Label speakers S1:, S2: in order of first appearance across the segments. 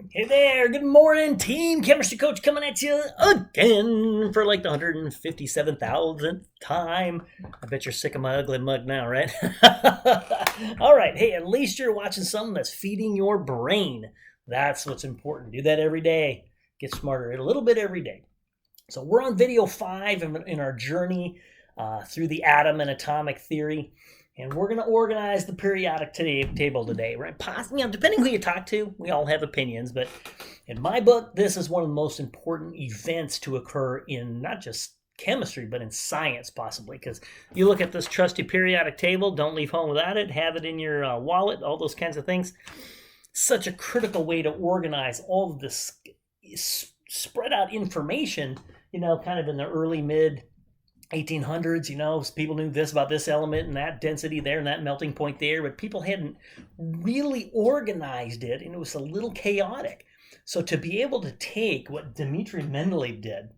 S1: Hey there, good morning, team. Chemistry coach coming at you again for like the 157,000th time. I bet you're sick of my ugly mug now, right? All right, hey, at least you're watching something that's feeding your brain. That's what's important. Do that every day. Get smarter a little bit every day. So, we're on video 5 in our journey through the atom and atomic theory. And we're going to organize the periodic table today, right? Depending who you talk to, we all have opinions, but in my book, this is one of the most important events to occur in not just chemistry, but in science, possibly. Because you look at this trusty periodic table, don't leave home without it, have it in your wallet, all those kinds of things. Such a critical way to organize all of this spread out information, kind of in the early mid 1800s, people knew this about this element and that density there and that melting point there, but people hadn't really organized it, and it was a little chaotic. So to be able to take what Dmitri Mendeleev did,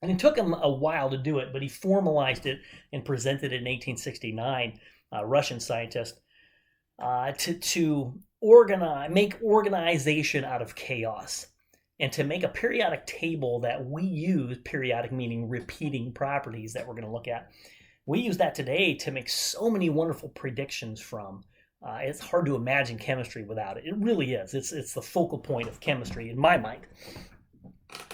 S1: and it took him a while to do it, but he formalized it and presented it in 1869, a Russian scientist, to make organization out of chaos. And to make a periodic table that we use, periodic meaning repeating properties that we're going to look at, we use that today to make so many wonderful predictions from. It's hard to imagine chemistry without it. It really is. It's the focal point of chemistry in my mind.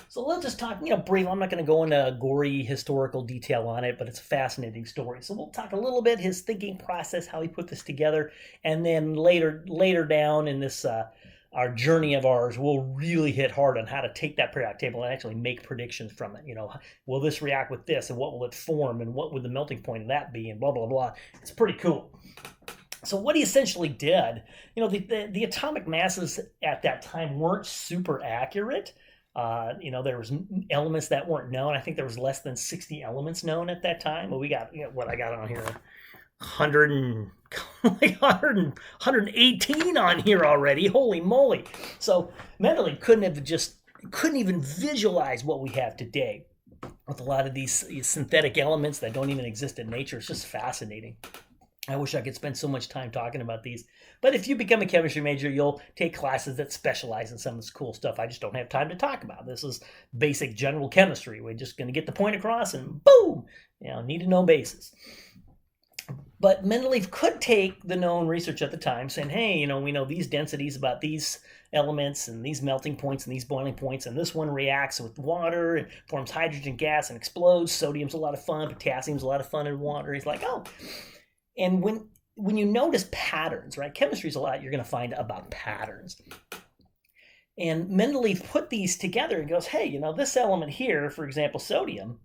S1: So let's just talk, briefly. I'm not going to go into gory historical detail on it, but it's a fascinating story. So we'll talk a little bit his thinking process, how he put this together, and then later down in this our journey of ours, we'll really hit hard on how to take that periodic table and actually make predictions from it. Will this react with this, and what will it form, and what would the melting point of that be, and blah, blah, blah. It's pretty cool. So what he essentially did, the atomic masses at that time weren't super accurate. There was elements that weren't known. I think there was less than 60 elements known at that time. Well, we got, what I got on here, 118 on here already. Holy moly. So Mendeleev couldn't even visualize what we have today with a lot of these synthetic elements that don't even exist in nature. It's just fascinating. I wish I could spend so much time talking about these. But if you become a chemistry major, you'll take classes that specialize in some of this cool stuff I just don't have time to talk about. This is basic general chemistry. We're just going to get the point across and boom, need to know basis. But Mendeleev could take the known research at the time saying, hey, we know these densities about these elements and these melting points and these boiling points, and this one reacts with water and forms hydrogen gas and explodes. Sodium's a lot of fun. Potassium's a lot of fun in water. He's like, oh. And when you notice patterns, right? Chemistry is a lot you're going to find about patterns. And Mendeleev put these together and goes, hey, this element here, for example, sodium,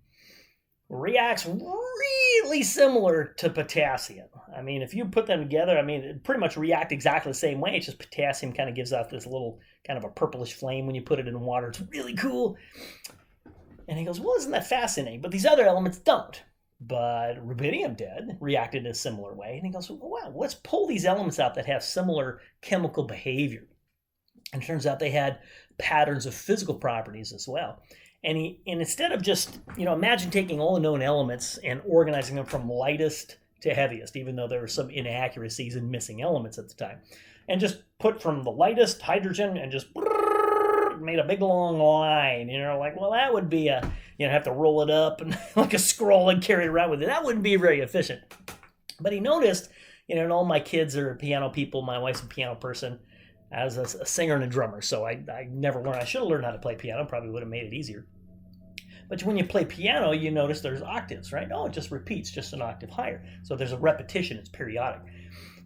S1: reacts really similar to potassium. I mean, if you put them together, it pretty much react exactly the same way. It's just potassium kind of gives off this little kind of a purplish flame when you put it in water. It's really cool. And he goes, well, isn't that fascinating? But these other elements don't. But rubidium reacted in a similar way. And he goes, well, wow, let's pull these elements out that have similar chemical behavior. And it turns out they had patterns of physical properties as well. And instead of just, imagine taking all the known elements and organizing them from lightest to heaviest, even though there were some inaccuracies and missing elements at the time, and just put from the lightest hydrogen and just made a big long line, well, that would be have to roll it up and like a scroll and carry it around with it. That wouldn't be very efficient. But he noticed, and all my kids are piano people. My wife's a piano person. I was a singer and a drummer, so I never learned. I should have learned how to play piano. Probably would have made it easier. But when you play piano, you notice there's octaves, right? Oh, it just repeats, just an octave higher. So there's a repetition. It's periodic.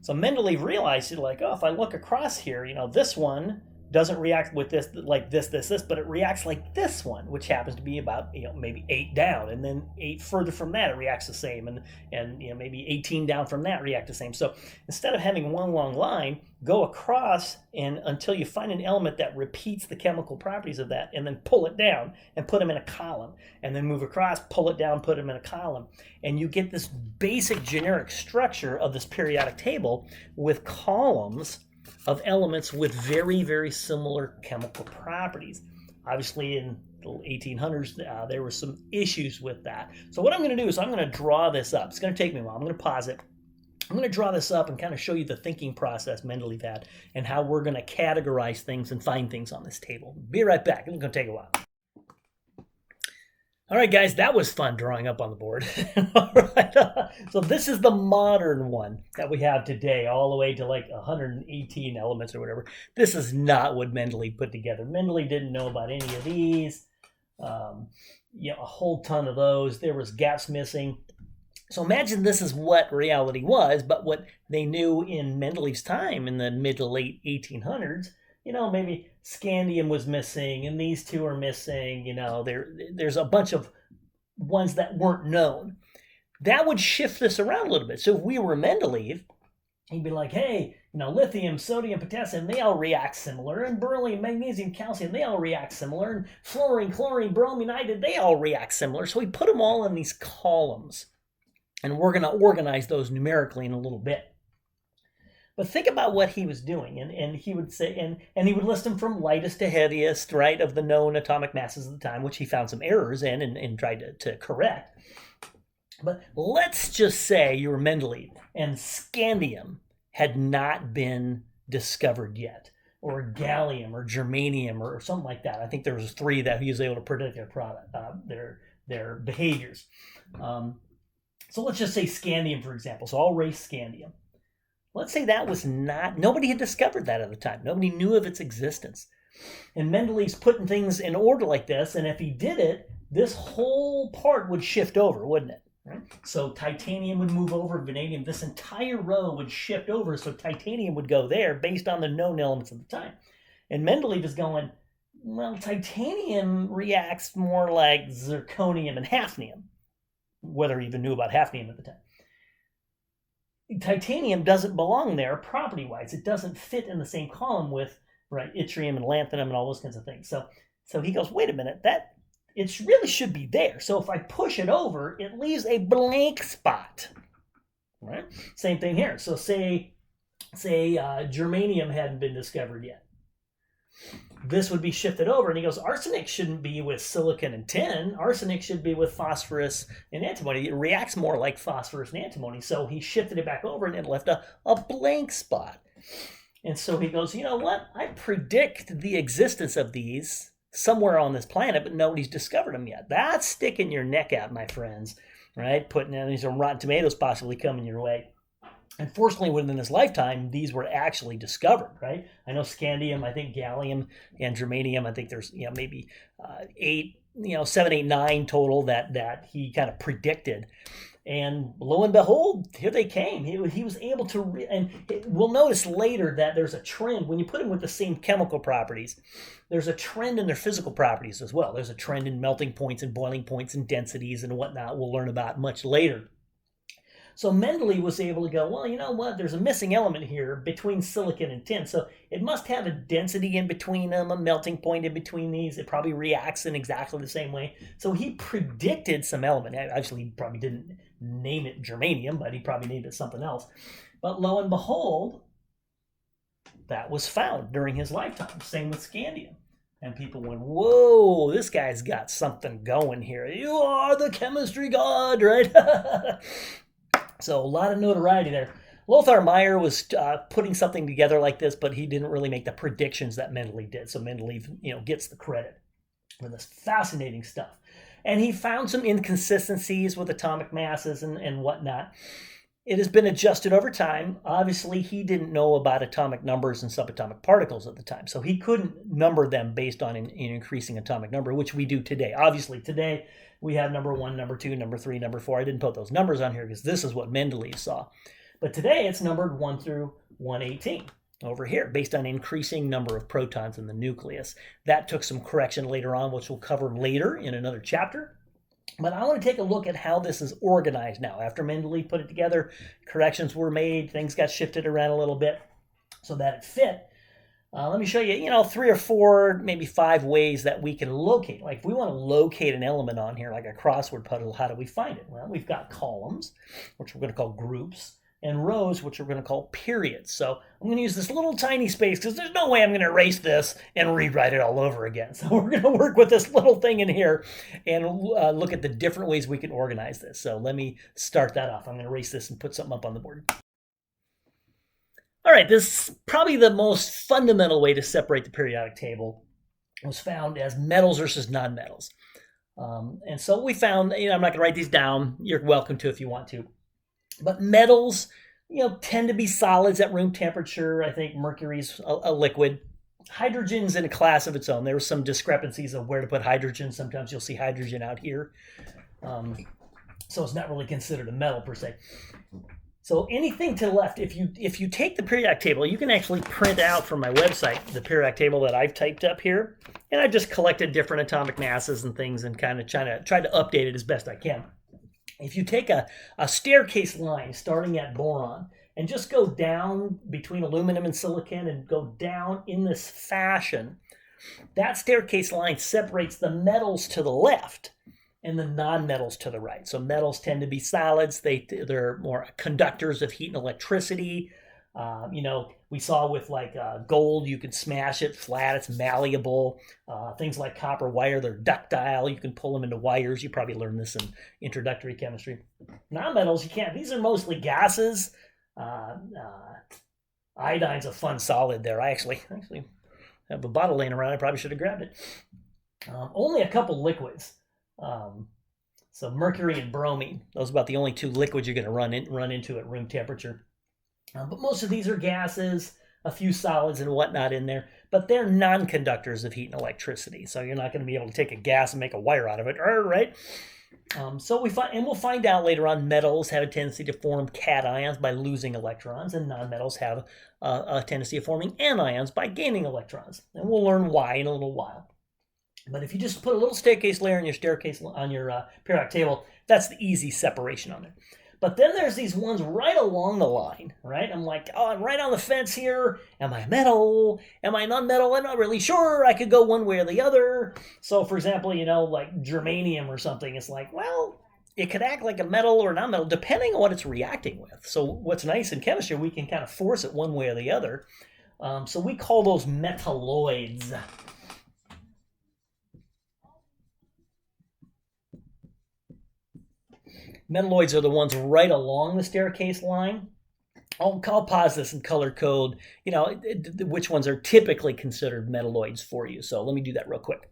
S1: So Mendeleev realized, if I look across here, this one doesn't react with this like this, but it reacts like this one, which happens to be about maybe 8 down, and then 8 further from that it reacts the same, and maybe 18 down from that react the same. So instead of having one long line, go across and until you find an element that repeats the chemical properties of that, and then pull it down and put them in a column, and then move across, pull it down, put them in a column, and you get this basic generic structure of this periodic table with columns of elements with very, very similar chemical properties. Obviously, in the 1800s, there were some issues with that. So what I'm going to do is I'm going to draw this up. It's going to take me a while. I'm going to pause it. I'm going to draw this up and kind of show you the thinking process Mendeleev had and how we're going to categorize things and find things on this table. Be right back. It's going to take a while. All right, guys, that was fun drawing up on the board. All right, so this is the modern one that we have today, all the way to like 118 elements or whatever. This is not what Mendeleev put together. Mendeleev didn't know about any of these. A whole ton of those. There was gaps missing. So imagine this is what reality was, but what they knew in Mendeleev's time in the mid to late 1800s, maybe scandium was missing and these two are missing, there's a bunch of ones that weren't known. That would shift this around a little bit. So if we were Mendeleev, he'd be like, hey, lithium, sodium, potassium, they all react similar, and beryllium, magnesium, calcium, they all react similar, and fluorine, chlorine, bromine, iodide, they all react similar. So we put them all in these columns. And we're going to organize those numerically in a little bit. But think about what he was doing. And he would say, and he would list them from lightest to heaviest, right, of the known atomic masses of the time, which he found some errors in and tried to correct. But let's just say you were Mendeleev and scandium had not been discovered yet, or gallium or germanium or something like that. I think there was 3 that he was able to predict their behaviors. So let's just say scandium, for example. So I'll erase scandium. Let's say that was nobody had discovered that at the time. Nobody knew of its existence. And Mendeleev's putting things in order like this, and if he did it, this whole part would shift over, wouldn't it? Right? So titanium would move over, vanadium, this entire row would shift over, so titanium would go there based on the known elements of the time. And Mendeleev is going, well, titanium reacts more like zirconium and hafnium, whether he even knew about hafnium at the time. Titanium doesn't belong there property-wise. It doesn't fit in the same column with yttrium and lanthanum and all those kinds of things. So he goes, wait a minute, it really should be there. So if I push it over, it leaves a blank spot. Right? Same thing here. So say germanium hadn't been discovered yet. This would be shifted over, and he goes, arsenic shouldn't be with silicon and tin. Arsenic should be with phosphorus and antimony. It reacts more like phosphorus and antimony. So he shifted it back over, and it left a blank spot. And so he goes, you know what? I predict the existence of these somewhere on this planet, but nobody's discovered them yet. That's sticking your neck out, my friends, right? Putting in these rotten tomatoes possibly coming your way. Unfortunately, within his lifetime, these were actually discovered, right? I know scandium, I think gallium and germanium, I think there's, maybe 7, 8, 9 total that he kind of predicted. And lo and behold, here they came. He was able to, we'll notice later that there's a trend. When you put them with the same chemical properties, there's a trend in their physical properties as well. There's a trend in melting points and boiling points and densities and whatnot we'll learn about much later. So Mendeleev was able to go, well, you know what? There's a missing element here between silicon and tin. So it must have a density in between them, a melting point in between these. It probably reacts in exactly the same way. So he predicted some element. Actually, he probably didn't name it germanium, but he probably named it something else. But lo and behold, that was found during his lifetime. Same with scandium. And people went, whoa, this guy's got something going here. You are the chemistry god, right? So a lot of notoriety there. Lothar Meyer was putting something together like this, but he didn't really make the predictions that Mendeleev did. So Mendeleev, gets the credit for this fascinating stuff. And he found some inconsistencies with atomic masses and whatnot. It has been adjusted over time. Obviously, he didn't know about atomic numbers and subatomic particles at the time, so he couldn't number them based on an increasing atomic number, which we do today. Obviously, today we have number 1, number 2, number 3, number 4. I didn't put those numbers on here because this is what Mendeleev saw. But today it's numbered 1 through 118 over here, based on increasing number of protons in the nucleus. That took some correction later on, which we'll cover later in another chapter. But I want to take a look at how this is organized now. After Mendeleev put it together, corrections were made, things got shifted around a little bit so that it fit. Let me show you, 3 or 4, maybe 5 ways that we can locate. Like if we want to locate an element on here, like a crossword puzzle, how do we find it? Well, we've got columns, which we're going to call groups, and rows, which we're going to call periods. So I'm going to use this little tiny space because there's no way I'm going to erase this and rewrite it all over again. So we're going to work with this little thing in here and look at the different ways we can organize this. So let me start that off. I'm going to erase this and put something up on the board. All right, this is probably the most fundamental way to separate the periodic table was found as metals versus nonmetals. And so we found, I'm not going to write these down. You're welcome to if you want to. But metals, tend to be solids at room temperature. I think mercury's a liquid. Hydrogen's in a class of its own. There were some discrepancies of where to put hydrogen. Sometimes you'll see hydrogen out here. So it's not really considered a metal per se. So anything to the left, if you take the periodic table, you can actually print out from my website the periodic table that I've typed up here. And I've just collected different atomic masses and things and kind of tried to update it as best I can. If you take a staircase line starting at boron and just go down between aluminum and silicon and go down in this fashion, that staircase line separates the metals to the left and the nonmetals to the right. So metals tend to be solids. They're more conductors of heat and electricity. We saw with gold, you can smash it flat. It's malleable. Things like copper wire, they're ductile. You can pull them into wires. You probably learned this in introductory chemistry. Nonmetals, you can't. These are mostly gases. Iodine's a fun solid there. I actually have a bottle laying around. I probably should have grabbed it. Only a couple liquids. So mercury and bromine, those are about the only two liquids you're going to run into at room temperature. But most of these are gases, a few solids and whatnot in there, but they're non-conductors of heat and electricity. So you're not going to be able to take a gas and make a wire out of it, right? So we'll find out later on, metals have a tendency to form cations by losing electrons, and nonmetals have a tendency of forming anions by gaining electrons. And we'll learn why in a little while. But if you just put a little staircase layer on your periodic table, that's the easy separation on it. But then there's these ones right along the line, right? I'm like, I'm right on the fence here. Am I metal? Am I non-metal? I'm not really sure. I could go one way or the other. So, for example, like germanium or something, it's like, well, it could act like a metal or non-metal depending on what it's reacting with. So what's nice in chemistry, we can kind of force it one way or the other. So we call those metalloids. Metalloids are the ones right along the staircase line. I'll pause this and color code, which ones are typically considered metalloids for you. So let me do that real quick.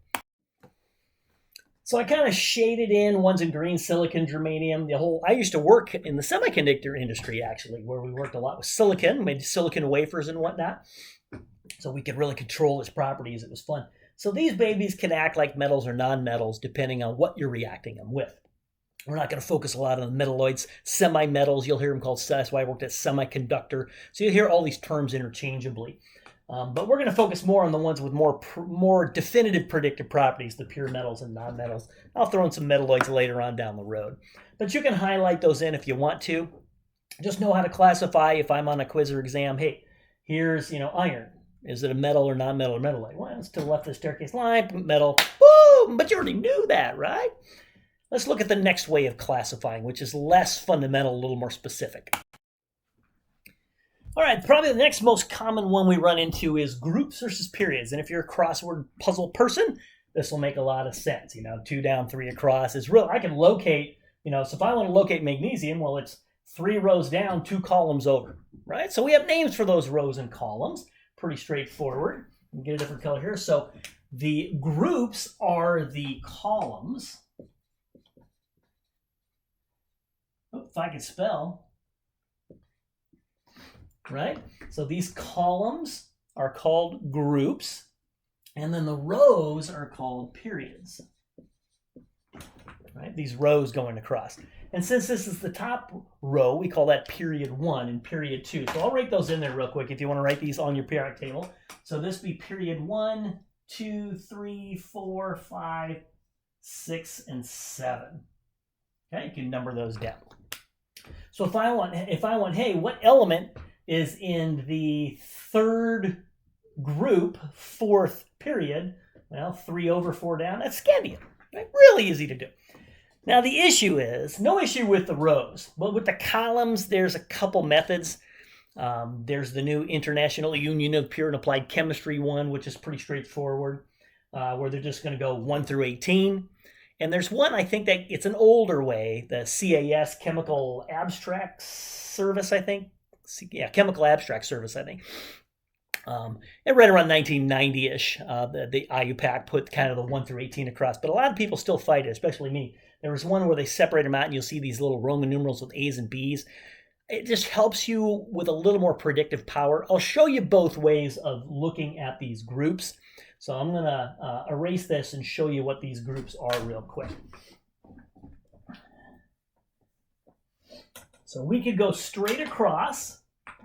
S1: So I kind of shaded in ones in green, silicon, germanium, I used to work in the semiconductor industry, actually, where we worked a lot with silicon, made silicon wafers and whatnot. So we could really control its properties. It was fun. So these babies can act like metals or non-metals depending on what you're reacting them with. We're not going to focus a lot on the metalloids. Semi-metals, you'll hear them called, that's why I worked at semiconductor. So you'll hear all these terms interchangeably. But we're going to focus more on the ones with more definitive predictive properties, the pure metals and non-metals. I'll throw in some metalloids later on down the road. But you can highlight those in if you want to. Just know how to classify if I'm on a quiz or exam. Hey, here's, iron. Is it a metal or non-metal or metalloid? Well, it's to the left of the staircase line, metal. Boom! But you already knew that, right? Let's look at the next way of classifying, which is less fundamental, a little more specific. All right, probably the next most common one we run into is groups versus periods. And if you're a crossword puzzle person, this will make a lot of sense. 2 down, 3 across is real. I can locate, so if I want to locate magnesium, well, it's 3 rows down, 2 columns over, right? So we have names for those rows and columns. Pretty straightforward. Let me get a different color here. So the groups are the columns. If I could spell, right? So these columns are called groups, and then the rows are called periods, right? These rows going across. And since this is the top row, we call that period 1 and period 2. So I'll write those in there real quick if you want to write these on your periodic table. So this be period 1, 2, 3, 4, 5, 6, and 7. Okay, you can number those down. So if I want, hey, what element is in the third group, 4th period? Well, 3 over, 4 down, that's scandium. Right? Really easy to do. Now the issue is, no issue with the rows, but with the columns, there's a couple methods. There's the new International Union of Pure and Applied Chemistry one, which is pretty straightforward, where they're just going to go 1 through 18. And there's one, I think that it's an older way, the CAS, Chemical Abstract Service, I think. Chemical Abstract Service, I think. And right around 1990-ish, the IUPAC put kind of the 1 through 18 across, but a lot of people still fight it, especially me. There was one where they separate them out and you'll see these little Roman numerals with A's and B's. It just helps you with a little more predictive power. I'll show you both ways of looking at these groups. So I'm going to erase this and show you what these groups are real quick. So we could go straight across,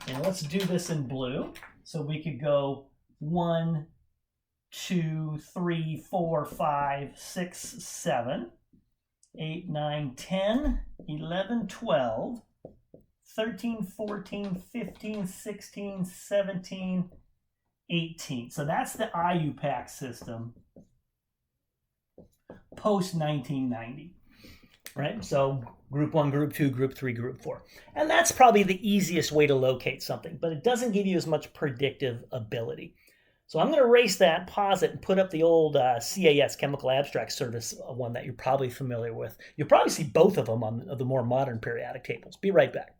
S1: and let's do this in blue. So we could go 1, 2, 3, 4, 5, 6, 7, 8, 9, 10, 11, 12, 13, 14, 15, 16, 17, 18. So that's the IUPAC system post 1990, right? So group 1, group 2, group 3, group 4. And that's probably the easiest way to locate something, but it doesn't give you as much predictive ability. So I'm going to erase that, pause it, and put up the old CAS, Chemical Abstract Service one that you're probably familiar with. You'll probably see both of them on the more modern periodic tables. Be right back.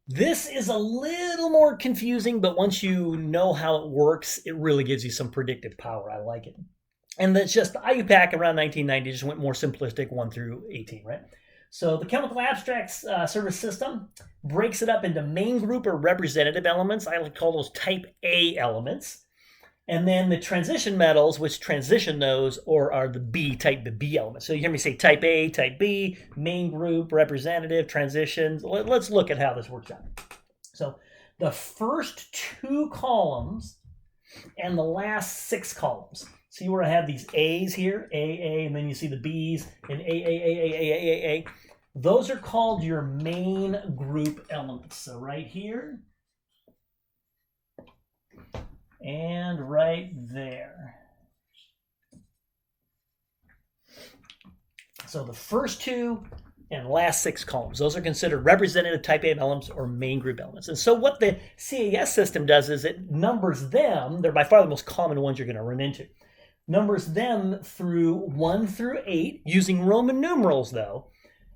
S1: This is a little more confusing, but once you know how it works, it really gives you some predictive power. I like it. And that's just the IUPAC around 1990 just went more simplistic, 1 through 18, right? So the Chemical Abstracts Service system breaks it up into main group or representative elements. I like to call those type A elements. And then the transition metals, which transition those, or are the B, type B elements. So you hear me say type A, type B, main group, representative, transitions. Let's look at how this works out. So the first 2 columns and the last 6 columns. See where I have these A's here, A, and then you see the B's and A. Those are called your main group elements. So right here and right there. So the first 2 and last 6 columns, those are considered representative type A elements or main group elements. And so what the CAS system does is it numbers them. They're by far the most common ones you're going to run into. Numbers them through 1 through 8 using Roman numerals, though,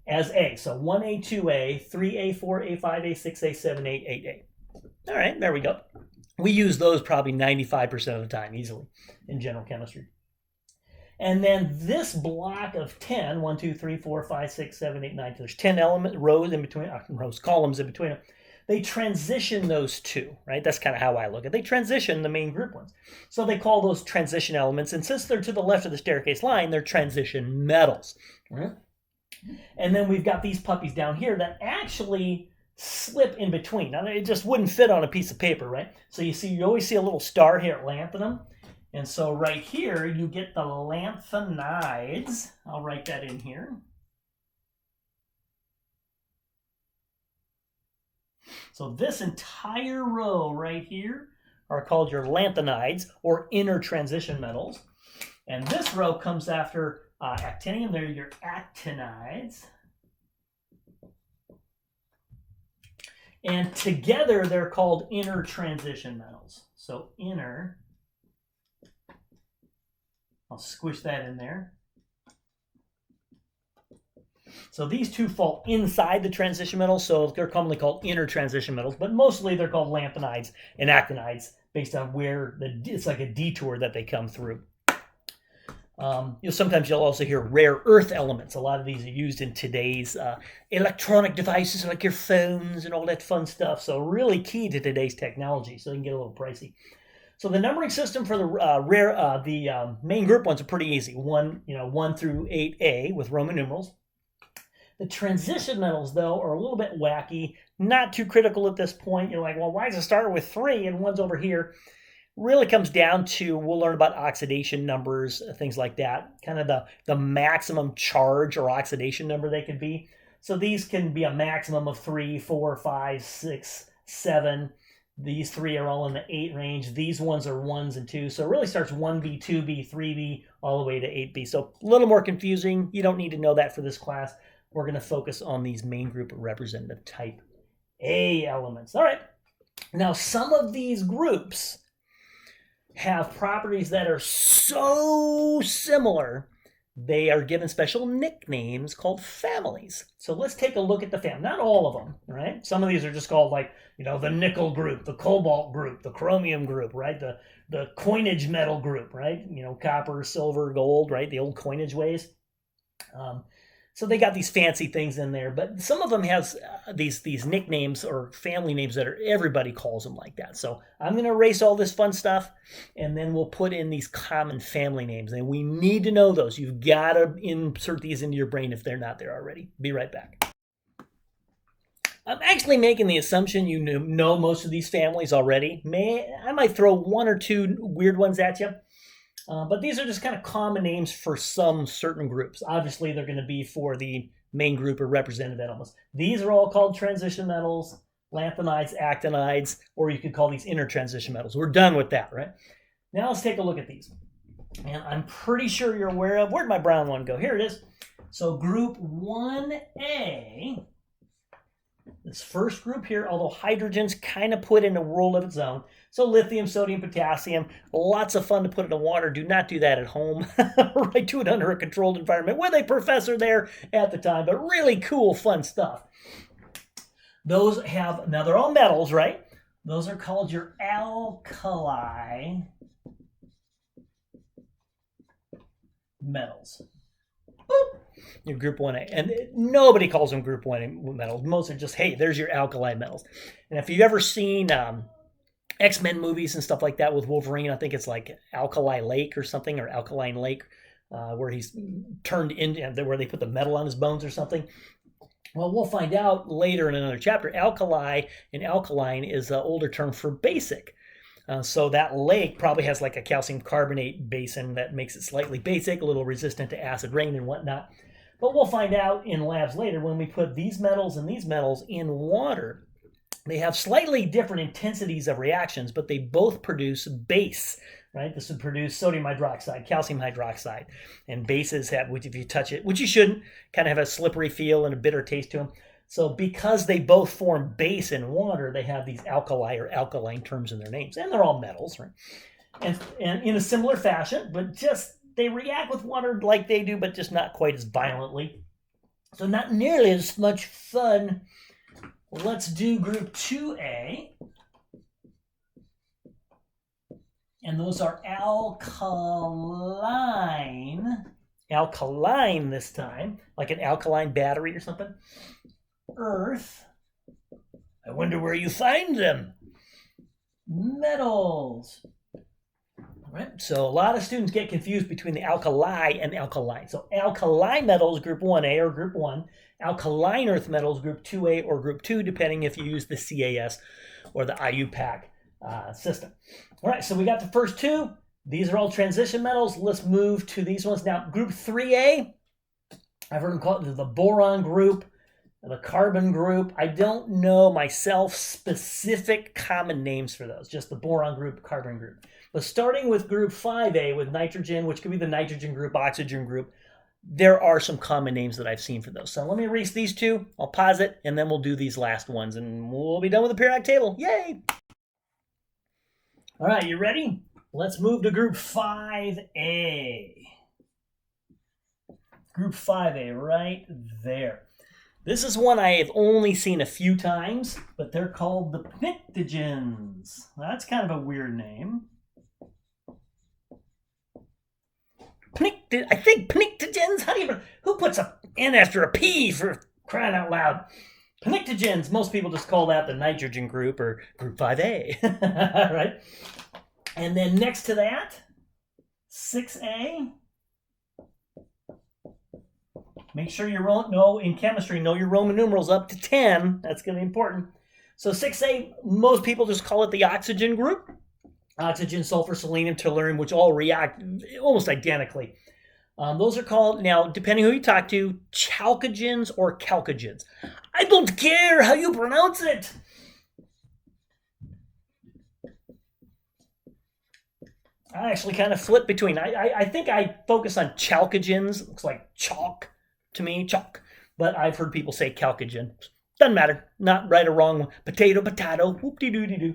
S1: as A. So 1A, 2A, 3A, 4A, 5A, 6A, 7A, 8A. All right, there we go. We use those probably 95% of the time easily in general chemistry. And then this block of 10, 1, 2, 3, 4, 5, 6, 7, 8, 9, there's 10 rows in between, columns in between them. They transition those 2, right? That's kind of how I look at it. They transition the main group ones. So they call those transition elements. And since they're to the left of the staircase line, they're transition metals. Right? And then we've got these puppies down here that actually slip in between. Now, it just wouldn't fit on a piece of paper, right? So you always see a little star here at lanthanum. And so right here, you get the lanthanides. I'll write that in here. So this entire row right here are called your lanthanides or inner transition metals. And this row comes after actinium. They're your actinides. And together they're called inner transition metals. So inner, I'll squish that in there. So these 2 fall inside the transition metals, so they're commonly called inner transition metals, but mostly they're called lanthanides and actinides based on where it's like a detour that they come through. Sometimes you'll also hear rare earth elements. A lot of these are used in today's electronic devices like your phones and all that fun stuff. So really key to today's technology, so they can get a little pricey. So the numbering system for the main group ones are pretty easy. 1 through 8A with Roman numerals. The transition metals, though, are a little bit wacky, not too critical at this point. You're like, well, why does it start with 3 and 1's over here? Really comes down to, we'll learn about oxidation numbers, things like that, kind of the maximum charge or oxidation number they could be. So these can be a maximum of 3, 4, 5, 6, 7. These 3 are all in the 8 range. These ones are 1s and 2s. So it really starts 1B, 2B, 3B, all the way to 8B. So a little more confusing. You don't need to know that for this class. We're going to focus on these main group representative type A elements. All right. Now, some of these groups have properties that are so similar they are given special nicknames called families. So let's take a look at the family. Not all of them, right? Some of these are just called like, the nickel group, the cobalt group, the chromium group, right? The coinage metal group, right? Copper, silver, gold, right? The old coinage ways. So they got these fancy things in there, but some of them has these nicknames or family names that everybody calls them like that. So I'm going to erase all this fun stuff, and then we'll put in these common family names, and we need to know those. You've got to insert these into your brain if they're not there already. Be right back. I'm actually making the assumption you know most of these families already. I might throw one or two weird ones at you. But these are just kind of common names for some certain groups. Obviously, they're going to be for the main group or representative elements. These are all called transition metals, lanthanides, actinides, or you could call these intertransition metals. We're done with that, right? Now let's take a look at these. And I'm pretty sure you're aware of, where'd my brown one go? Here it is. So group 1A, this first group here, although hydrogen's kind of put in a world of its own. So lithium, sodium, potassium, lots of fun to put in the water. Do not do that at home. Right, do it under a controlled environment with a professor there at the time, but really cool, fun stuff. Those have, now they're all metals, right? Those are called your alkali metals. Boop. Your group 1A. And nobody calls them group 1A metals. Most are just, hey, there's your alkali metals. And if you've ever seen X-Men movies and stuff like that with Wolverine, I think it's like Alkali Lake or something, or Alkaline Lake, where he's turned into, where they put the metal on his bones or something. Well, we'll find out later in another chapter. Alkali and alkaline is an older term for basic. So that lake probably has like a calcium carbonate basin that makes it slightly basic, a little resistant to acid rain and whatnot. But we'll find out in labs later when we put these metals and these metals in water. They have slightly different intensities of reactions, but they both produce base, right? This would produce sodium hydroxide, calcium hydroxide, and bases have, which if you touch it, which you shouldn't, kind of have a slippery feel and a bitter taste to them. So because they both form base in water, they have these alkali or alkaline terms in their names, and they're all metals, right? And in a similar fashion, but just they react with water like they do, but just not quite as violently. So not nearly as much fun. Let's do group 2A. And those are alkaline this time, like an alkaline battery or something. Earth. I wonder where you find them. Metals. All right, so a lot of students get confused between the alkali and alkaline. So alkali metals, group 1A or group 1. Alkaline earth metals, group 2A or group 2, depending if you use the CAS or the IUPAC system. All right, so we got the first two. These are all transition metals. Let's move to these ones. Now, group 3A, I've heard them call it the boron group, the carbon group. I don't know myself specific common names for those, just the boron group, carbon group. But starting with group 5A with nitrogen, which could be the nitrogen group, oxygen group, there are some common names that I've seen for those. So let me erase these two. I'll pause it, and then we'll do these last ones, and we'll be done with the periodic table. Yay! All right, you ready? Let's move to group 5A. Group 5A, right there. This is one I have only seen a few times, but they're called the pnictogens. That's kind of a weird name. I think pnictogens? Who puts an N after a P for crying out loud? Pnictogens, most people just call that the nitrogen group or group 5A, right? And then next to that, 6A. Make sure in chemistry, know your Roman numerals up to 10. That's going to be important. So 6A, most people just call it the oxygen group. Oxygen, sulfur, selenium, tellurium, which all react almost identically. Those are called, now, depending who you talk to, chalcogens or chalcogens. I don't care how you pronounce it. I actually kind of flip between. I think I focus on chalcogens. It looks like chalk to me, chalk. But I've heard people say chalcogen. Doesn't matter. Not right or wrong. Potato, potato. Whoop-de-doo-de-doo.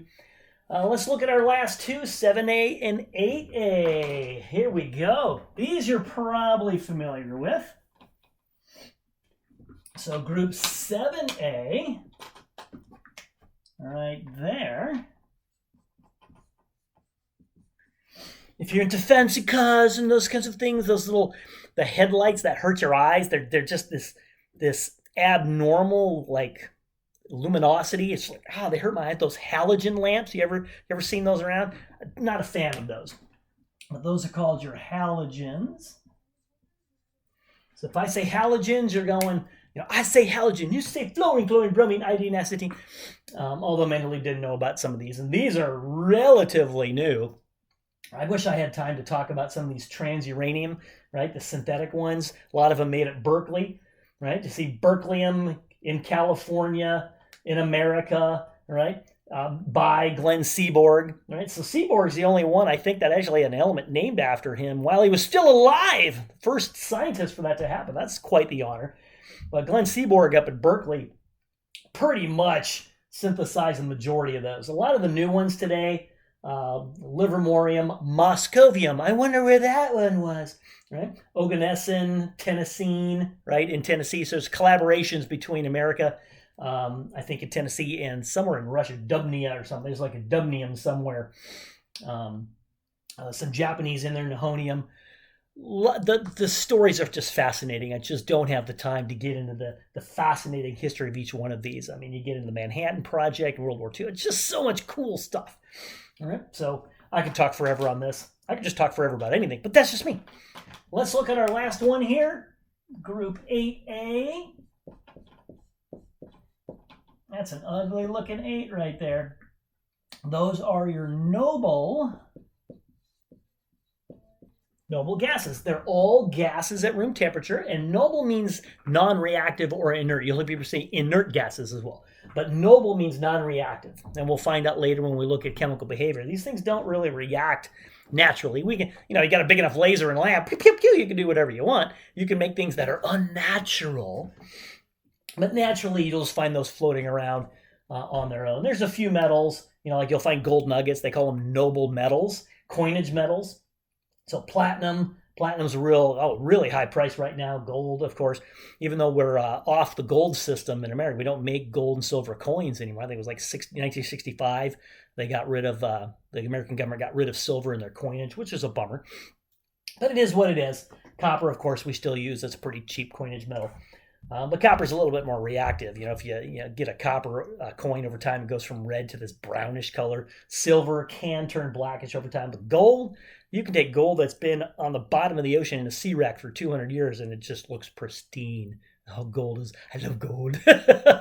S1: Let's look at our last two, 7A and 8A. Here we go. These you're probably familiar with. So group 7A, right there. If you're into fancy cars and those kinds of things, the headlights that hurt your eyes, they're just this abnormal, like, luminosity. It's like, they hurt my eye. Those halogen lamps, you ever seen those around? Not a fan of those. But those are called your halogens. So if I say halogens, you're going, I say halogen, you say fluorine, chlorine, bromine, iodine, acetylene. Although Mendeleev didn't know about some of these, and these are relatively new. I wish I had time to talk about some of these transuranium, right? The synthetic ones. A lot of them made at Berkeley, right? You see berkelium in California, in America, right? By Glenn Seaborg, right? So Seaborg's the only one, I think, that actually had an element named after him while he was still alive. First scientist for that to happen. That's quite the honor. But Glenn Seaborg up at Berkeley pretty much synthesized the majority of those. A lot of the new ones today, livermorium, moscovium. I wonder where that one was, right? Oganesson, tennessine, right? In Tennessee. So there's collaborations between America, I think in Tennessee, and somewhere in Russia, Dubnia or something. There's like a dubnium somewhere. Some Japanese in there, nihonium. The stories are just fascinating. I just don't have the time to get into the fascinating history of each one of these. I mean, you get into the Manhattan Project, World War II. It's just so much cool stuff. All right, so I could talk forever on this. I could just talk forever about anything, but that's just me. Let's look at our last one here, Group 8A. That's an ugly looking 8 right there. Those are your noble gases. They're all gases at room temperature, and noble means non-reactive or inert. You'll hear people say inert gases as well. But noble means non-reactive, and we'll find out later when we look at chemical behavior. These things don't really react naturally. We can, you got a big enough laser in a lab, pew, pew, pew, you can do whatever you want. You can make things that are unnatural, but naturally you'll just find those floating around on their own. There's a few metals, like you'll find gold nuggets. They call them noble metals, coinage metals. So platinum's a really high price right now. Gold, of course, even though we're off the gold system in America, we don't make gold and silver coins anymore. I think it was like 1965. They got rid of, the American government got rid of silver in their coinage, which is a bummer. But it is what it is. Copper, of course, we still use. That's a pretty cheap coinage metal. But copper's a little bit more reactive. If you get a copper coin over time, it goes from red to this brownish color. Silver can turn blackish over time. But gold, you can take gold that's been on the bottom of the ocean in a sea wreck for 200 years, and it just looks pristine. Oh, gold is, I love gold.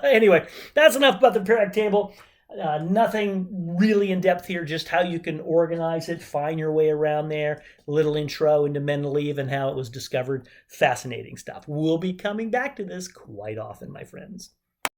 S1: Anyway, that's enough about the periodic table. Nothing really in depth here, just how you can organize it, find your way around there. A little intro into Mendeleev and how it was discovered. Fascinating stuff. We'll be coming back to this quite often, my friends.